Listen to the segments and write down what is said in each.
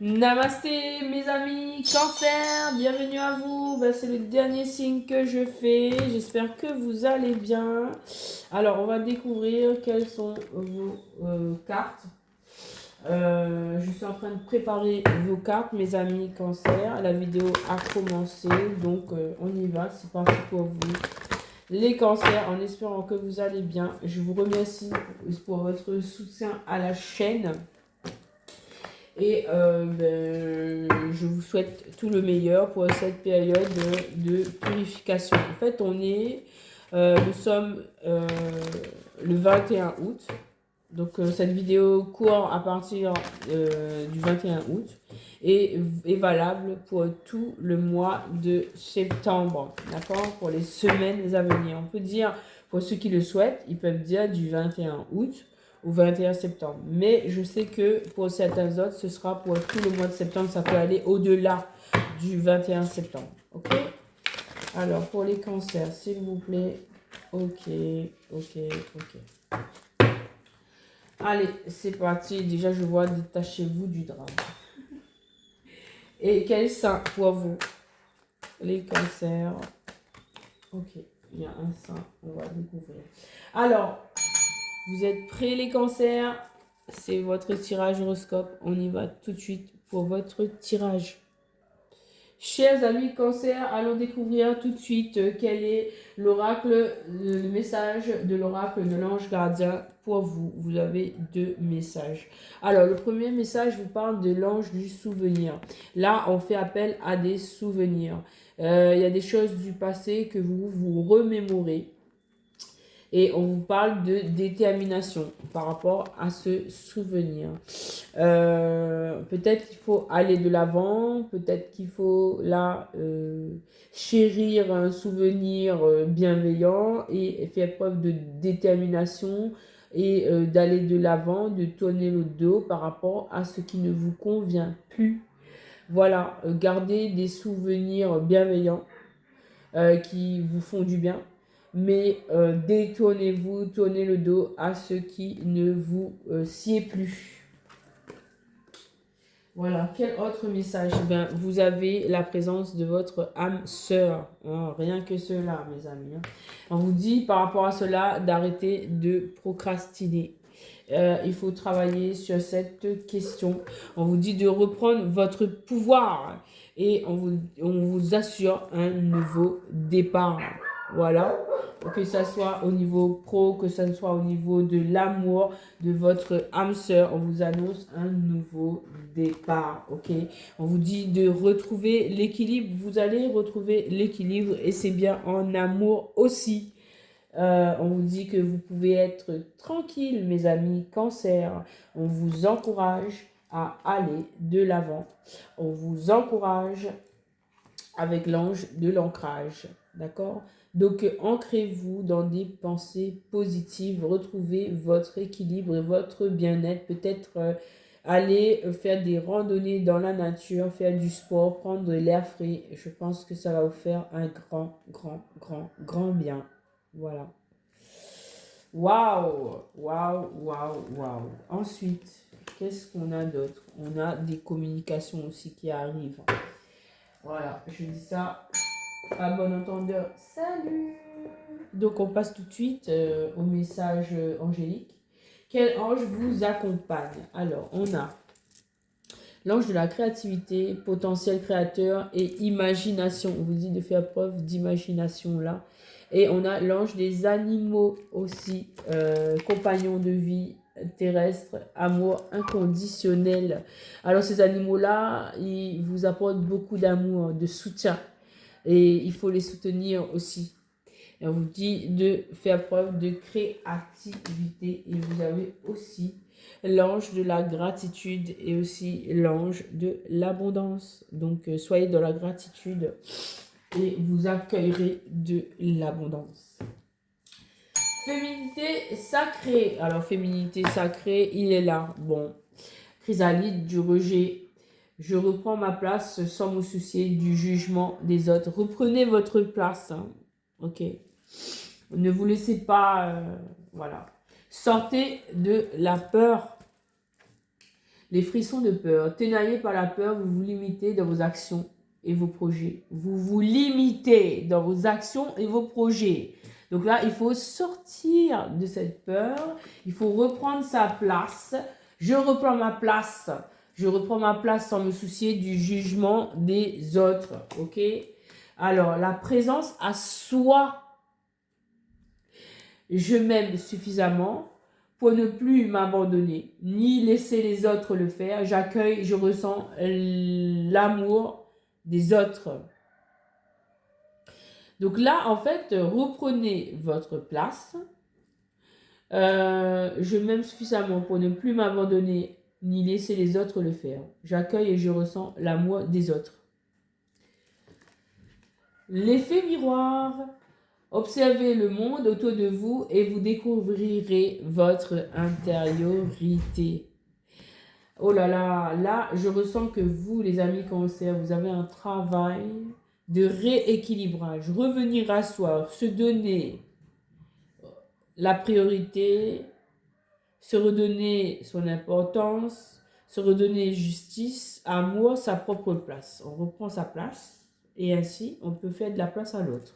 Namasté mes amis, cancer, bienvenue à vous. C'est le dernier signe que je fais. J'espère que vous allez bien. Alors, on va découvrir quelles sont vos cartes. Je suis en train de préparer vos cartes, mes amis cancer. La vidéo a commencé, donc on y va. C'est parti pour vous. Les cancers, en espérant que vous allez bien. Je vous remercie pour votre soutien à la chaîne. Et je vous souhaite tout le meilleur pour cette période de purification. En fait, nous sommes le 21 août. Donc, cette vidéo court à partir du 21 août et est valable pour tout le mois de septembre. D'accord? Pour les semaines à venir. On peut dire, pour ceux qui le souhaitent, ils peuvent dire du 21 août au 21 septembre. Mais je sais que pour certains autres, ce sera pour tout le mois de septembre. Ça peut aller au-delà du 21 septembre. Ok? Alors, pour les cancers, s'il vous plaît. Ok. Allez, c'est parti. Déjà, je vois détachez-vous du drame. Et quel saint pour vous? Les cancers. Ok, il y a un saint. On va découvrir. Alors, vous êtes prêts les cancers? C'est votre tirage horoscope. On y va tout de suite pour votre tirage. Chers amis cancer, allons découvrir tout de suite quel est l'oracle, le message de l'oracle de l'ange gardien pour vous. Vous avez deux messages. Alors, le premier message vous parle de l'ange du souvenir. Là, on fait appel à des souvenirs. Il y a des choses du passé que vous vous remémorez. Et on vous parle de détermination par rapport à ce souvenir. Peut-être qu'il faut aller de l'avant, peut-être qu'il faut là chérir un souvenir bienveillant et faire preuve de détermination et d'aller de l'avant, de tourner le dos par rapport à ce qui ne vous convient plus. Voilà, gardez des souvenirs bienveillants qui vous font du bien, mais détournez-vous, tournez le dos à ce qui ne vous sied plus. Voilà, quel autre message? Vous avez la présence de votre âme sœur. Hein, rien que cela, mes amis. Hein. On vous dit par rapport à cela d'arrêter de procrastiner. Il faut travailler sur cette question. On vous dit de reprendre votre pouvoir et on vous assure un nouveau départ. Voilà. Que ça soit au niveau pro, que ça soit au niveau de l'amour de votre âme sœur, on vous annonce un nouveau départ, ok? On vous dit de retrouver l'équilibre, vous allez retrouver l'équilibre et c'est bien en amour aussi. On vous dit que vous pouvez être tranquille, mes amis cancer. On vous encourage à aller de l'avant. On vous encourage avec l'ange de l'ancrage, d'accord? Donc, ancrez-vous dans des pensées positives, retrouvez votre équilibre et votre bien-être. Peut-être aller faire des randonnées dans la nature, faire du sport, prendre l'air frais. Je pense que ça va vous faire un grand bien. Voilà. Waouh, waouh, waouh, waouh. Ensuite, qu'est-ce qu'on a d'autre? On a des communications aussi qui arrivent. Voilà, je dis ça à bon entendeur. Salut! Donc, on passe tout de suite au message angélique. Quel ange vous accompagne? Alors, on a l'ange de la créativité, potentiel créateur et imagination. On vous dit de faire preuve d'imagination là. Et on a l'ange des animaux aussi, compagnon de vie terrestre, amour inconditionnel. Alors ces animaux-là, ils vous apportent beaucoup d'amour, de soutien. Et il faut les soutenir aussi. Et on vous dit de faire preuve de créativité. Et vous avez aussi l'ange de la gratitude et aussi l'ange de l'abondance. Donc, soyez dans la gratitude et vous accueillerez de l'abondance. Féminité sacrée. Alors, féminité sacrée, il est là. Bon, chrysalide du rejet. Je reprends ma place sans me soucier du jugement des autres. Reprenez votre place. Hein. Ok. Ne vous laissez pas... voilà. Sortez de la peur. Les frissons de peur. Tenaillés par la peur, vous vous limitez dans vos actions et vos projets. Vous vous limitez dans vos actions et vos projets. Donc là, il faut sortir de cette peur. Il faut reprendre sa place. Je reprends ma place. Je reprends ma place sans me soucier du jugement des autres. Ok? Alors, la présence à soi. Je m'aime suffisamment pour ne plus m'abandonner, ni laisser les autres le faire. J'accueille, je ressens l'amour des autres. Donc là, en fait, reprenez votre place. Je m'aime suffisamment pour ne plus m'abandonner, ni laisser les autres le faire. J'accueille et je ressens l'amour des autres. L'effet miroir. Observez le monde autour de vous et vous découvrirez votre intériorité. Oh là là, là, je ressens que vous, les amis Cancer, vous avez un travail de rééquilibrage. Revenir à soi, se donner la priorité, se redonner son importance, se redonner justice, amour, sa propre place. On reprend sa place et ainsi, on peut faire de la place à l'autre.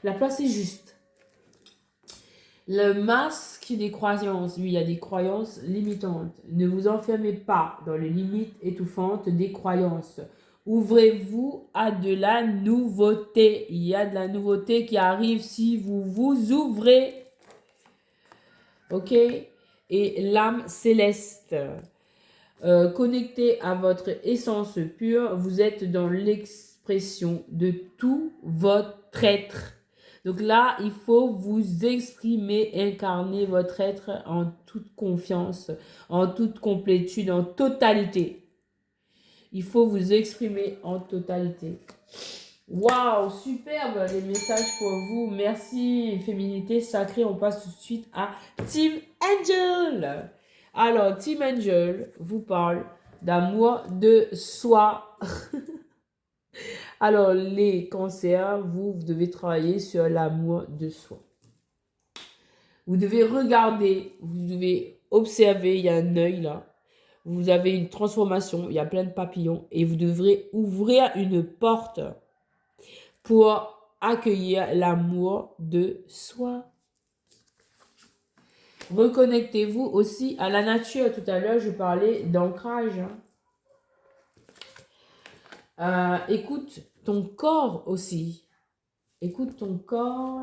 La place est juste. Le masque des croyances, lui, il y a des croyances limitantes. Ne vous enfermez pas dans les limites étouffantes des croyances. Ouvrez-vous à de la nouveauté. Il y a de la nouveauté qui arrive si vous vous ouvrez. Ok? Et l'âme céleste. Connecté à votre essence pure, vous êtes dans l'expression de tout votre être. Donc là, il faut vous exprimer, incarner votre être en toute confiance, en toute complétude, en totalité. Il faut vous exprimer en totalité. Waouh, superbe les messages pour vous. Merci, féminité sacrée. On passe tout de suite à Team Angel. Alors, Team Angel vous parle d'amour de soi. Alors, les cancers, vous devez travailler sur l'amour de soi. Vous devez regarder, vous devez observer, il y a un œil là. Vous avez une transformation, il y a plein de papillons et vous devrez ouvrir une porte pour accueillir l'amour de soi. Reconnectez-vous aussi à la nature. Tout à l'heure, je parlais d'ancrage. Écoute ton corps aussi. Écoute ton corps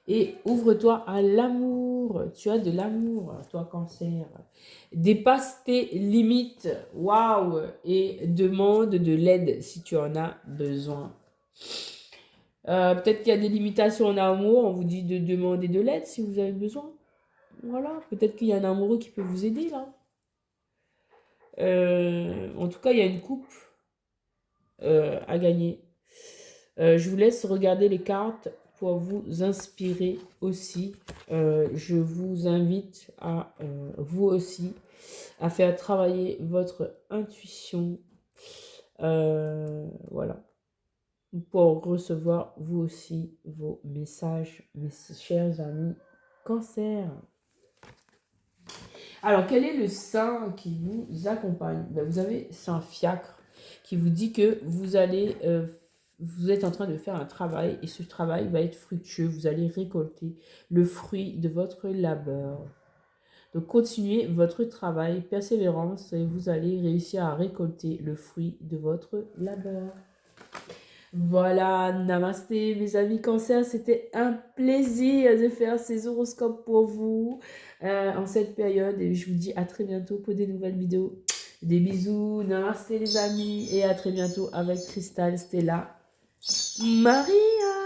et ouvre-toi à l'amour. Tu as de l'amour, toi, cancer. Dépasse tes limites. Waouh! Et demande de l'aide si tu en as besoin. Peut-être qu'il y a des limitations en amour. On vous dit de demander de l'aide si vous avez besoin. Voilà. Peut-être qu'il y a un amoureux qui peut vous aider là. En tout cas, il y a une coupe à gagner. Je vous laisse regarder les cartes pour vous inspirer aussi. Je vous invite à vous aussi à faire travailler votre intuition. Voilà. Pour recevoir vous aussi vos messages, mes chers amis Cancer. Alors, quel est le saint qui vous accompagne? Ben, vous avez Saint Fiacre qui vous dit que vous allez, vous êtes en train de faire un travail et ce travail va être fructueux. Vous allez récolter le fruit de votre labeur. Donc, continuez votre travail, persévérance et vous allez réussir à récolter le fruit de votre labeur. Voilà, namasté mes amis Cancer, c'était un plaisir de faire ces horoscopes pour vous en cette période et je vous dis à très bientôt pour des nouvelles vidéos. Des bisous, namasté les amis et à très bientôt avec Cristal, Stella, Maria.